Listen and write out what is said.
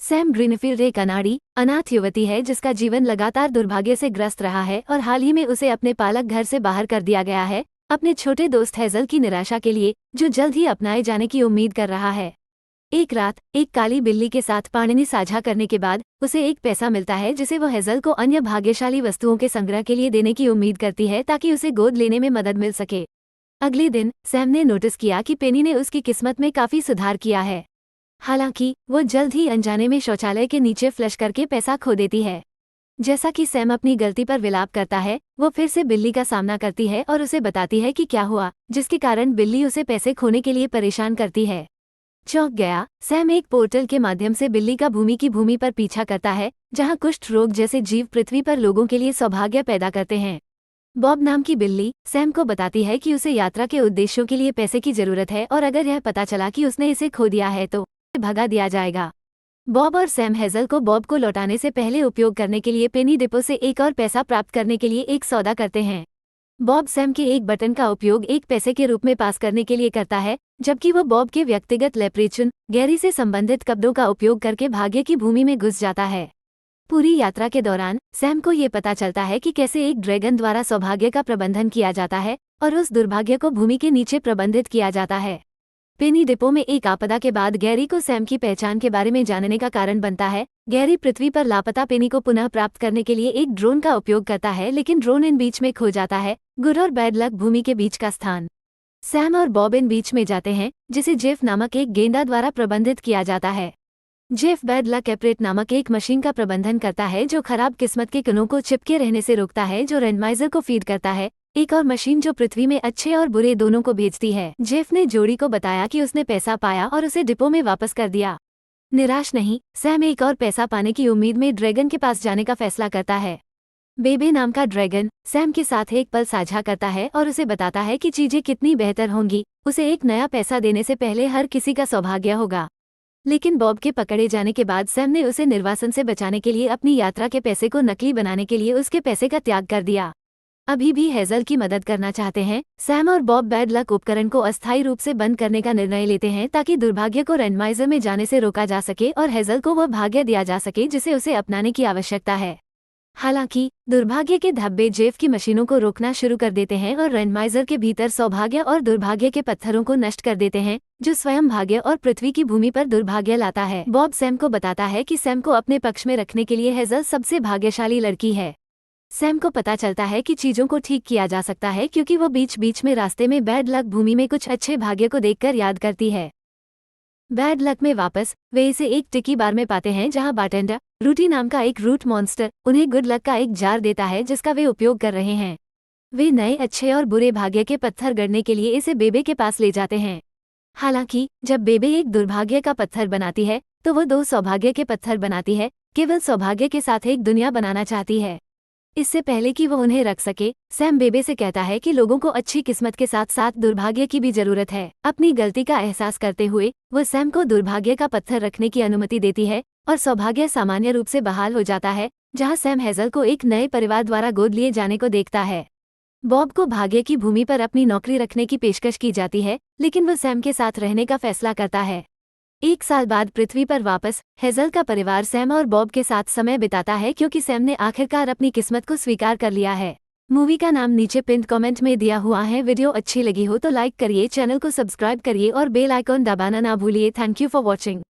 Sam greenfield एक अनाथ युवती है जिसका जीवन लगातार दुर्भाग्य से ग्रस्त रहा है और हाल ही में उसे अपने पालक घर से बाहर कर दिया गया है, अपने छोटे दोस्त हेजल की निराशा के लिए, जो जल्द ही अपनाए जाने की उम्मीद कर रहा है। एक रात एक काली बिल्ली के साथ पाणिनि साझा करने के बाद उसे एक पैसा मिलता है जिसे वो हेजल को अन्य भाग्यशाली वस्तुओं के संग्रह के लिए देने की उम्मीद करती है ताकि उसे गोद लेने में मदद मिल सके। अगले दिन सैम ने नोटिस किया कि पेनी ने उसकी किस्मत में काफी सुधार किया है। हालांकि वो जल्द ही अनजाने में शौचालय के नीचे फ्लश करके पैसा खो देती है। जैसा कि सैम अपनी गलती पर विलाप करता है, वो फिर से बिल्ली का सामना करती है और उसे बताती है कि क्या हुआ, जिसके कारण बिल्ली उसे पैसे खोने के लिए परेशान करती है। चौंक गया, सैम एक पोर्टल के माध्यम से बिल्ली का भूमि पर पीछा करता है, जहां कुष्ठ रोग जैसे जीव पृथ्वी पर लोगों के लिए सौभाग्य पैदा करते हैं। बॉब नाम की बिल्ली सैम को बताती है कि उसे यात्रा के उद्देश्यों के लिए पैसे की जरूरत है और अगर यह पता चला कि उसने इसे खो दिया है तो भगा दिया जाएगा। बॉब और सैम हेजल को बॉब को लौटाने से पहले उपयोग करने के लिए पेनी डिपो से एक और पैसा प्राप्त करने के लिए एक सौदा करते हैं। बॉब सैम के एक बटन का उपयोग एक पैसे के रूप में पास करने के लिए करता है, जबकि वो बॉब के व्यक्तिगत लेप्रेचुन गैरी से संबंधित कपड़ों का उपयोग करके भाग्य की भूमि में घुस जाता है। पूरी यात्रा के दौरान सैम को ये पता चलता है कि कैसे एक ड्रैगन द्वारा सौभाग्य का प्रबंधन किया जाता है और उस दुर्भाग्य को भूमि के नीचे प्रबंधित किया जाता है। पेनी डिपो में एक आपदा के बाद गैरी को सैम की पहचान के बारे में जानने का कारण बनता है। गैरी पृथ्वी पर लापता पेनी को पुनः प्राप्त करने के लिए एक ड्रोन का उपयोग करता है, लेकिन ड्रोन इन बीच में खो जाता है। गुड और बैड लक भूमि के बीच का स्थान। सैम और बॉब इन बीच में जाते हैं, जिसे जेफ नामक एक गेंडा द्वारा प्रबंधित किया जाता है। जेफ बैड लक एपरेट नामक एक मशीन का प्रबंधन करता है जो खराब किस्मत के कणों को चिपके रहने से रोकता है, जो रैंडमाइजर को फीड करता है, एक और मशीन जो पृथ्वी में अच्छे और बुरे दोनों को भेजती है। जेफ ने जोड़ी को बताया कि उसने पैसा पाया और उसे डिपो में वापस कर दिया। निराश नहीं, सैम एक और पैसा पाने की उम्मीद में ड्रैगन के पास जाने का फैसला करता है। बेबे नाम का ड्रैगन सैम के साथ एक पल साझा करता है और उसे बताता है कि चीजें कितनी बेहतर होंगी, उसे एक नया पैसा देने से पहले हर किसी का सौभाग्य होगा। लेकिन बॉब के पकड़े जाने के बाद सैम ने उसे निर्वासन से बचाने के लिए अपनी यात्रा के पैसे को नकली बनाने के लिए उसके पैसे का त्याग कर दिया। अभी भी हेजल की मदद करना चाहते हैं। सैम और बॉब बैड लक उपकरण को अस्थायी रूप से बंद करने का निर्णय लेते हैं ताकि दुर्भाग्य को रैंडमाइजर में जाने से रोका जा सके और हेजल को वह भाग्य दिया जा सके जिसे उसे अपनाने की आवश्यकता है। हालांकि दुर्भाग्य के धब्बे जेफ की मशीनों को रोकना शुरू कर देते हैं और रैंडमाइजर के भीतर सौभाग्य और दुर्भाग्य के पत्थरों को नष्ट कर देते हैं, जो स्वयं भाग्य और पृथ्वी की भूमि पर दुर्भाग्य लाता है। बॉब सैम को बताता है कि सैम को अपने पक्ष में रखने के लिए हेजल सबसे भाग्यशाली लड़की है। सैम को पता चलता है कि चीजों को ठीक किया जा सकता है क्योंकि वो बीच बीच में रास्ते में बैड लक भूमि में कुछ अच्छे भाग्य को देखकर याद करती है। बैड लक में वापस वे इसे एक टिकी बार में पाते हैं जहां बारटेंडर रूटी नाम का एक रूट मॉन्स्टर उन्हें गुड लक का एक जार देता है जिसका वे उपयोग कर रहे हैं। वे नए अच्छे और बुरे भाग्य के पत्थर गढ़ने के लिए इसे बेबे के पास ले जाते हैं। हालांकि जब बेबे एक दुर्भाग्य का पत्थर बनाती है तो वो 2 सौभाग्य के पत्थर बनाती है, केवल सौभाग्य के साथ एक दुनिया बनाना चाहती है। इससे पहले कि वो उन्हें रख सके, सैम बेबे से कहता है कि लोगों को अच्छी किस्मत के साथ साथ दुर्भाग्य की भी जरूरत है। अपनी गलती का एहसास करते हुए वो सैम को दुर्भाग्य का पत्थर रखने की अनुमति देती है और सौभाग्य सामान्य रूप से बहाल हो जाता है, जहां सैम हेजल को एक नए परिवार द्वारा गोद लिए जाने को देखता है। बॉब को भाग्य की भूमि पर अपनी नौकरी रखने की पेशकश की जाती है, लेकिन वो सैम के साथ रहने का फैसला करता है। 1 साल बाद पृथ्वी पर वापस हेजल का परिवार सैम और बॉब के साथ समय बिताता है क्योंकि सैम ने आखिरकार अपनी किस्मत को स्वीकार कर लिया है। मूवी का नाम नीचे पिन्ड कमेंट में दिया हुआ है। वीडियो अच्छी लगी हो तो लाइक करिए, चैनल को सब्सक्राइब करिए और बेल आइकॉन दबाना ना भूलिए। Thank you for watching.